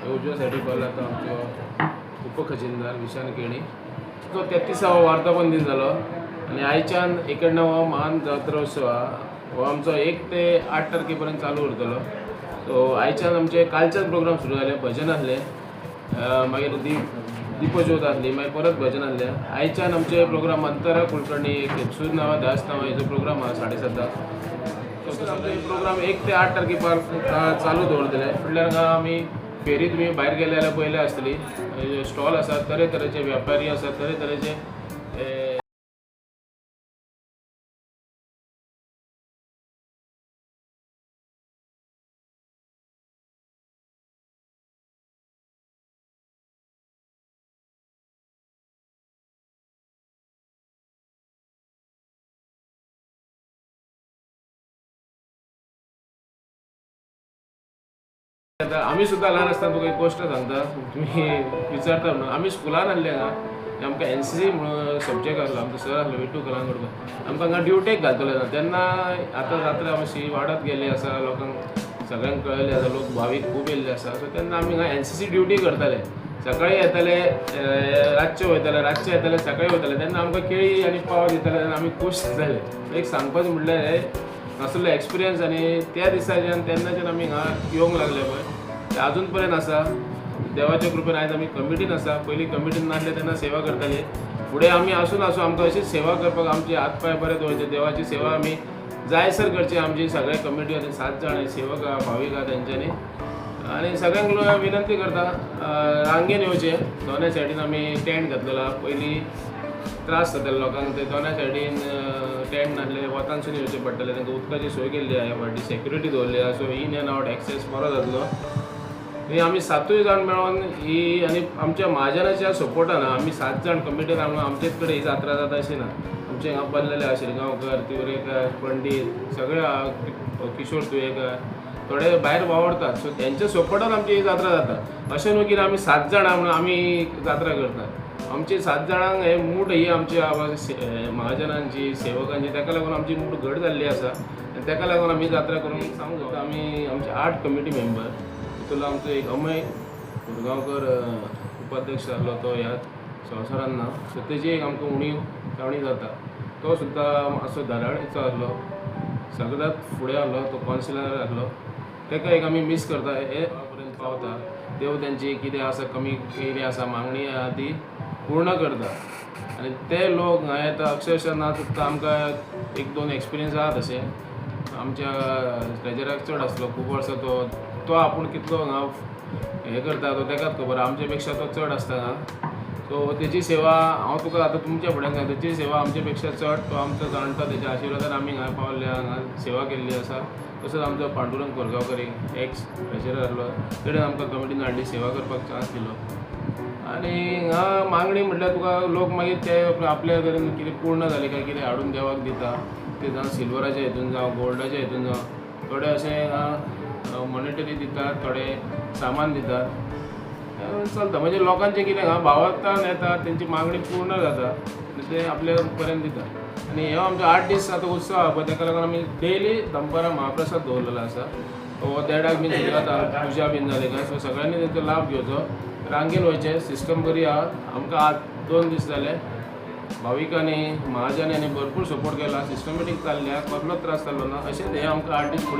उजव्या सायडीक पावला तो आमचो उपखजिनदार विशान केणी. तो 33वा वर्धापन दिन जालो आनी आयच्यान 91वा महान जात्रोत्सव हो आमचो 1 ते 8 तारखेपर्यंत चालू उरतलो. सो आयच्यान आमचे कालच्यान प्रोग्राम सुरू जाले, भजन आसले, मागीर दिपज्योत आसली, मागीर परत भजन आसले. आयच्यान आमचे प्रोग्राम अंतरा कुलकर्णी सूज नांवा दास नांवा हेजो प्रोग्राम आहा 7:30. तसोच आमचे प्रोग्राम 1 ते 8 तारखेर चालू दवरतले. फुडल्यान आमी फेरी तुम्ही भायर गेले जाल्यार पयले आसतली. स्टॉल आसात, तरेतरेचे व्यापारी आसात, तरेतरेचे आता आम्ही सुद्धा लहान असताना तुका एक गोष्ट सांगता, तुम्ही विचारता म्हणून आम्ही स्कुलान आसले हांगा आमकां NCC म्हणून सब्जेक्ट आसलो, आमचो सर आसलो विटू कलांगूटकर. आमकां हांगा ड्युटेक घालतले तेन्ना आतां जात्रा मातशी वाडत गेली आसा, लोकांक सगळ्यांक कळ्ळें आसा, लोक भावीक खूब येयल्ले आसा. सो तेन्ना आमी हांगा NCC ड्युटी करताले. सकाळी येताले, रातचे वयताले, रातचे येताले, सकाळी वयताले. तेन्ना आमकां केळी आनी पाव दिताले तेन्ना आमी खूश जाताले. एक सांगपाचें म्हणल्यार हे असलो एक्सपिरियन्स आनी त्या दिसाच्यान तेन्नाच्यान आमी हांगा येवंक लागले पळय ते अजून पर्यंत आसा. देवाच्या कृपेन आयज आमी कमिटीन आसा. पयलीं कमिटीन नासले तेन्ना सेवा करताली. फुडें आमी आसून आमकां अशीच सेवा करपाक आमचे हात पांय बरे दवरचे, देवाची सेवा आमी जायसर करची. आमची सगळे कमिटी 7 जाण सेवक आहा, भावीक आहा तेंच्यांनी. आनी सगळ्यांक विनंती करता रांगेन येवचे. दोनूय सायडीन आमी टेंट घातलेलो आहा. पयलीं त्रास जाताले लोकांक, ते दोनूय सायडीन टेंट नासले, वतानसून येवचे पडटाले. तांकां उदकाची सोय केल्ली आहा, ह्या फावटी सेक्युरिटी दवरली आहा. So in and out access बरो जातलो. ही आमी 7 जाण मेळोन ही आनी आमच्या महाजनाच्या सपोर्टान आमी 7 जाण कमिटीन आमचेच कडेन ही जात्रा जाता अशी ना. आमचे हांगा बल्लेले आहा, शिरगांवकर, तिवरेकर, पंडीत सगळे आहा, किशोर तुयेकर, थोडे भायर वावरतात. सो तेंच्या सपोर्टान आमची ही जात्रा जाता. अशें न्हू की आमी 7 जाण आहा म्हणून आमी जात्रा करतात. आमची 7 जाणांक हे मूठ ही आमच्या महाजनांची, सेवकांची, ताका लागून आमची मूठ घट जाल्ली आसा. आनी ताका लागून आमी जात्रा करूंक सांगू. आमी आमचे 8 कमिटी मेंबर, तितूंतलो आमचो एक अमय मुरगांवकर उपाध्यक्ष आसलो, तो ह्या संवसारान ना. सो तेजी एक आमकां उणी जाता. तो सुद्दां मातसो धडाडीचो आसलो, सगळ्यांत फुडें आसलो, तो कावन्सिलर आसलो. ताका एक आमी मिस करता. हे पर्यंत पावता. देव तेंची कितें आसा, कमी कितें आसा, मागणी आहा ती पूर्ण करता. आनी ते लोक हांगा येता अक्षरशः ना चुकता. आमकां 1-2 एक्सपिरियन्स आहा तशे. आमच्या ट्रेजराक चड आसलो खूब वर्सां. तो आपूण कितलो हांगा हें करता तो ताकाच खबर. आमचे पेक्षा तो चड आसता हांगा. सो तेजी सेवा हांव तुका आतां तुमच्या फुड्यान सांगता, तेजी सेवा आमचे पेक्षा चड. तो आमचो जाणटा, तेच्या आशिर्वादान आमी हांगा पावल्ले, हांगा सेवा केल्ली आसा. तसोच आमचो पांडुरंग कोरगांवकर एक एक्स ट्रेजरर आसलो, तेणें आमकां कमिटीन हाडली, सेवा करपाक चान्स दिलो. आनी हांगा मागणी म्हटल्यार तुका लोक मागीर ते आपल्या तरेन कितें पूर्ण जालें काय कितें हाडून देवाक दिता. ते जावं सिल्वराचे हितून जावं गोल्डाचे हितून जावं. थोडे अशें मॉनिटरी दितात, थोडे सामान दितात. चलता म्हणजे लोकांचें कितें हांगा भावार्थान येतात, तेंची मागणी पूर्ण जाता आनी ते आपल्या पर्यंत दितात. आनी हो आमचो 8 दीस आतां उत्सव आहा पळय, ताका लागून आमी डेली दनपारां महाप्रसाद दवरलेलो आसा. हो 1:30 बीन सुरू जाता, पुजा बीन जाली काय. सो सगळ्यांनी तेचो लाभ घेवचो. रांगेन वयचें. सिस्टम बरी आहा. आमकां आज 2 दीस जाले भाविकांनी, महाजनांनी भरपूर सपोर्ट केला. सिस्टमॅटीक चल्ल्या, कसलो त्रास जाल्लो ना. अशेंच हे आमकां 8 दीस फुडें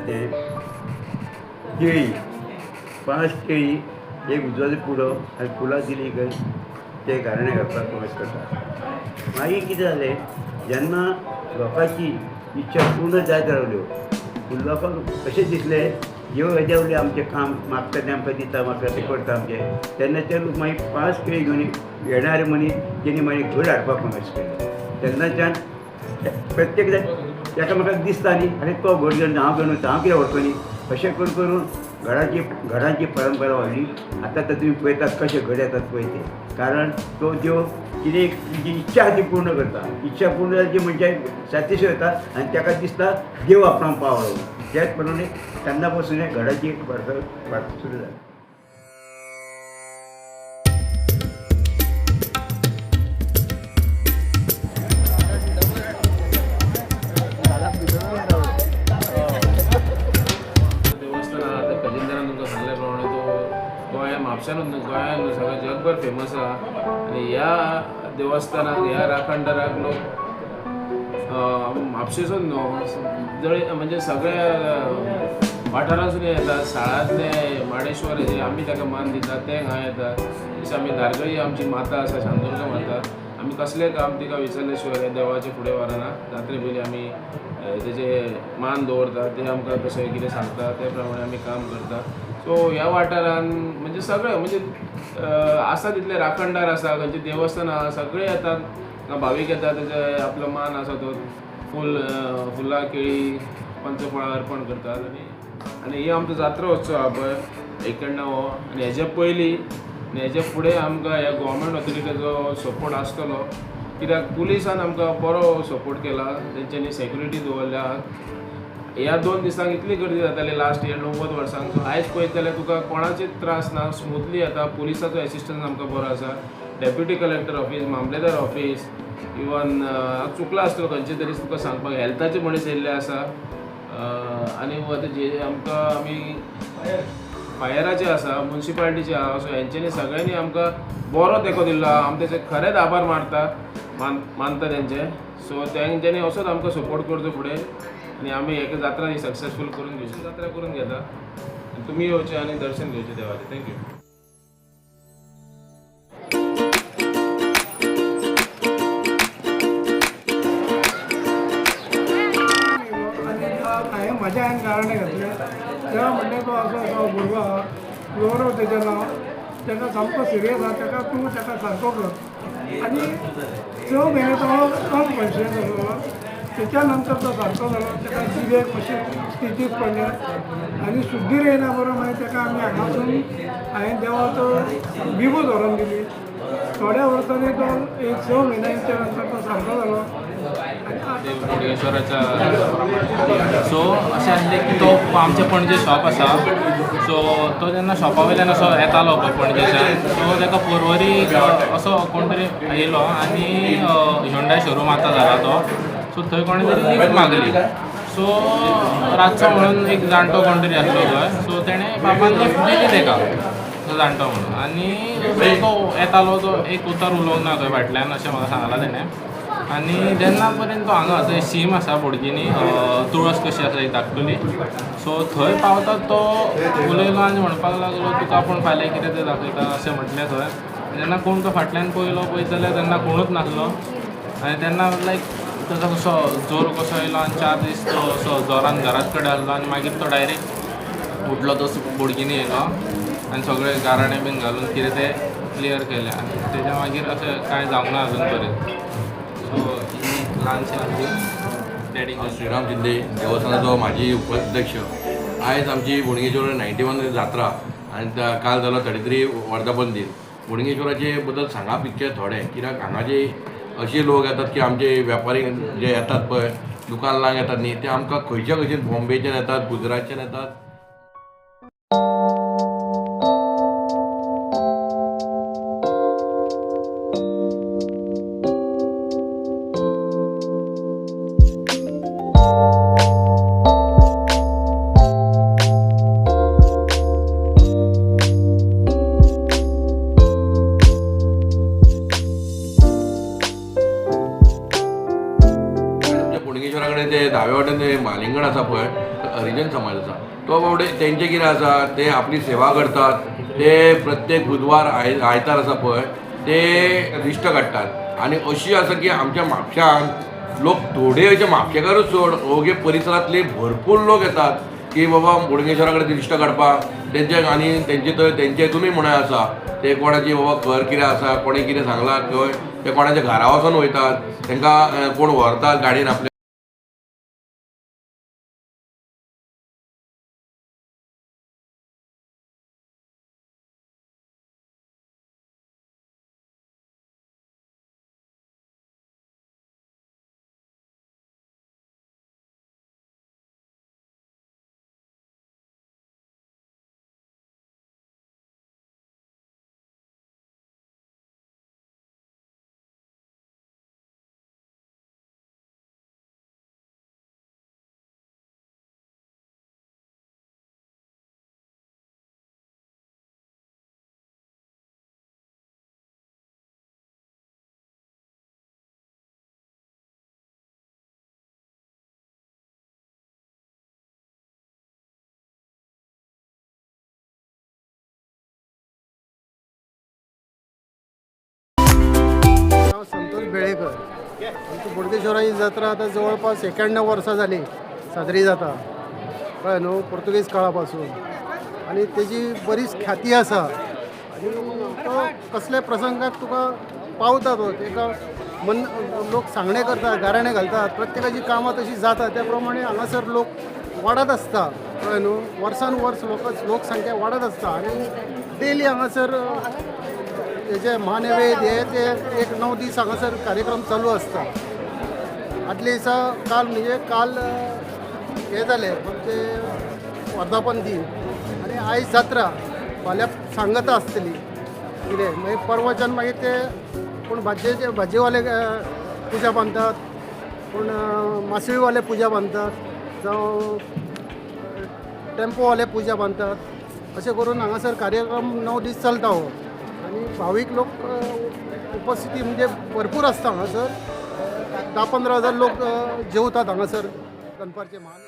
ते केळी 5 केळी, एक उजवाची पुडो आनी फुलां दिली काय ते घराण्या घालपाक मदत करता. मागीर कितें जालें जेन्ना लोकांची इच्छा पूर्ण जायत रावल्यो लोकांक अशें दिसलें ह्यो हेज्या वयलें आमचें काम मागता तें आमकां दिता म्हाका तें करता आमचें तेन्ना ते लोक मागीर 5 केळी घेवन येणारे मनीस तेणी मागीर घर हाडपाक मागीर केलें तेन्नाच्यान प्रत्येक एकामेकाक दिसता न्ही आनी तो घर घेवन हांव घेवन वता हांव कितें व्हरतलो न्ही अशें करून करून घरांची परंपरा व्हडली आतां तर तुमी पळयतात कशे घड येतात पळय ते कारण तो ज्यो कितें तुजी इच्छा आसा ती पूर्ण करता इच्छा पूर्ण जाली म्हणजे सॅटिस्फाय जाता आनी ताका दिसता देव आपणाक पावलो त्याच प्रमाणे तेन्ना पासून घराची वाट सुरू जाली. म्हापशांत गोंयांत सगळें जगभर फेमस आहा आनी ह्या देवस्थानाक ह्या राखणदाराक लोक म्हापशेसून न्हू म्हणजे सगळ्या वाठारांसून येतात साळांतले माडेश्वर जे आमी ताका मान दितात ते हांगा येतात जशें आमी धारगळी आमची माता आसा शांतुर्गा माता आमी कसलें काम तिका विसरले शिवाय ह्या देवाचे फुडें व्हरना जात्रे पयलीं आमी तेजे मान दवरता ते आमकां कशें कितें सांगता ते प्रमाणे आमी काम करता. सो ह्या वाठारांत म्हणजे सगळे म्हणजे आसा तितले राखणदार आसा खंयचे देवस्थान आसा सगळे येतात भावीक येतात तेजे आपलो मान आसा तो फुलां केळी पंचफळां अर्पण करतात आनी ही आमचो जात्रा उत्सव आहा पळय एक हो आनी हेजे पयलीं आनी हेजे फुडें आमकां ह्या गव्हर्मेंट ऑथॉरिटीचो सपोर्ट आसतलो कित्याक पुलिसान आमकां बरो सपोर्ट केला तेंच्यांनी सेक्युरिटी दवरल्या ह्या 2 दिसांक इतली गर्दी जाताली लास्ट इयर 90 वर्सांक सो आयज पळयत जाल्यार तुका कोणाचेच त्रास ना स्मुथली येता पुलिसाचो एसिस्टन्स आमकां बरो आसा डेप्युटी कलेक्टर ऑफीस मामलेदार ऑफीस इवन हांव चुकलो आसतलो खंयचे तरी तुका सांगपाक हेल्थाचे मनीस येयल्ले आसा आनी जे आमकां आमी फायराचे आसा म्युन्सिपालिटीचे आहा सो हेंच्यांनी सगळ्यांनी आमकां बरो तेंको दिल्लो आहा आमी तेचे खरेंच आभार मानता तेंचे सो तेंच्यांनी असोच आमकां सपोर्ट करचो फुडें आनी आमी एक जात्रा ही सक्सेसफूल करून घेवची जात्रा करून घेता तुमी येवचे आनी दर्शन घेवचें देवाचें. थँक्यू. हांवें म्हाज्या हांवें गाराणें घातलें तेव्हा म्हणलें तो असो भुरगो आहा गौरव तेजें नांव ताका सामको सिरियस आहा ताका तूं ताका सारको कर आनी 6 म्हयने तो अनकॉन्शियस जालो त्याच्या नंतर तो सारको जालो ताका जिवेक मातशें स्थितीक पडल्या आनी शुद्धीर येयना बरो मागीर ताका आमी हांगासून हांवें देवाचो विवो धरून दिली थोड्या वर्सांनी तो एक 6 म्हयन्यांच्या नंतर तो सारको जालो बोडगेश्वराच्या सो अशें आसलें की तो आमचे पणजे शॉप आसा सो तो जेन्ना शॉपा वयल्यान असो येतालो पळय पणजेच्यान सो ताका परवरी असो कोण तरी येयलो आनी ह्युंडाय शोरूम आतां जाला तो सो थंय कोणें तरी लिफ्ट मागली सो रातचो म्हणून एक जाणटो कोण तरी आसलो थंय सो तेणें बापान लिफ्ट दिली ताका तो जाणटो म्हणून आनी तो येतालो तो एक उतर उलोवंक ना थंय फाटल्यान अशें म्हाका सांगलां तेणें आनी जेन्ना पर्यंत तो हांगा थंय सीम आसा बोडगिनी तुळस कशी आसा एक धाकटुली सो थंय पावता तो उलयलो आनी म्हणपाक लागलो तुका आपूण फाल्यां कितें तें दाखयता अशें म्हटलें थंय जेन्ना कोण तो फाटल्यान पळयलो पळयत जाल्यार तेन्ना कोणूच नासलो आनी तेन्ना लायक ताजो कसो जोर कसो येयलो आनी 4 दीस तो असो जोरान घराच कडेन आसलो आनी मागीर तो डायरेक्ट उठलो तो बोडगिनी येयलो आनी सगळे गाराणें बीन घालून कितें तें क्लियर केलें आनी तेच्या मागीर अशें कांय जावंक ना अजून पर्यंत सो ही ल्हानशी आमची डेडिकेशन. श्रीराम शिंदे देवस्थानाचो माजी उपाध्यक्ष आयज आमची बोडगेश्वर 91 जात्रा आनी काल जालो 33 वर्धापन दीन बोडगेश्वराचे बद्दल सांगप इतकें थोडें कित्याक हांगाचे अशे लोक येतात की आमचे वेपारी जे येतात पळय दुकान लावंक येतात न्ही ते आमकां खंयच्या खंयच्यान बॉम्बेच्यान येतात गुजरातच्यान येतात. ते दावे वाटेन ते मालिंगण आसा पळय हरिजन समाज आसा तो बावडे तेंचे कितें आसा ते आपली सेवा करतात ते प्रत्येक बुधवार आयतार आसा पळय ते लिस्ट काडटात आनी अशी आसा की आमच्या म्हापशान लोक थोडे असे म्हापशेकारूच सोड ओगे परिसरातले भरपूर लोक येतात की बाबा बोडगेश्वरा कडेन दिश्ट काडपाक तेंचे आनी तेंचे थंय तेंचे हितूनय म्हणून आसा ते कोणाची बाबा घर कितें आसा कोणें कितें सांगलां खंय ते कोणाच्या घरा वचून वयतात तांकां कोण व्हरतात गाडयेन आपल्या नाव संतोष बेळेकर. आमची बोडगेश्वराची जात्रा आता जवळपास 91 वर्सां जाली साजरी जाता कळ्ळें न्हू, पोर्तुगीज काळा पासून. आणि तेजी बरीच ख्याती आसा आणि तो कसल्या प्रसंगाक तुका पावता तो तेका मन लोक सांगणे करतात, गाराणे घालतात, प्रत्येकाची कामां तशी जाता त्या प्रमाणे हांगासर लोक वाडत आसता कळ्ळें न्हू. वर्सान वर्स लोकसंख्या वाडत आसता आणि डेली हांगासर हेजे महानैवेद्य हे ते एक 9 दीस हांगासर कार्यक्रम चालू आसता. आदले दिसा काल हे जालें म्हणजे वर्धापन दीन आनी आयज जात्रा, फाल्यां सांगता आसतली कितें मागीर परवाच्यान मागीर ते कोण भाजयेवाले पुजा बांदतात, कोण मासळीवाले पुजा बांदतात, जावं टेम्पोवाले पुजा बांदतात. अशें करून हांगासर कार्यक्रम 9 दीस चलता हो. आणि भावीक लोक उपस्थिती म्हणजे भरपूर असता हांगासर. 10-15 हजार लोक जेवतात हांगासर दनपारचे महान.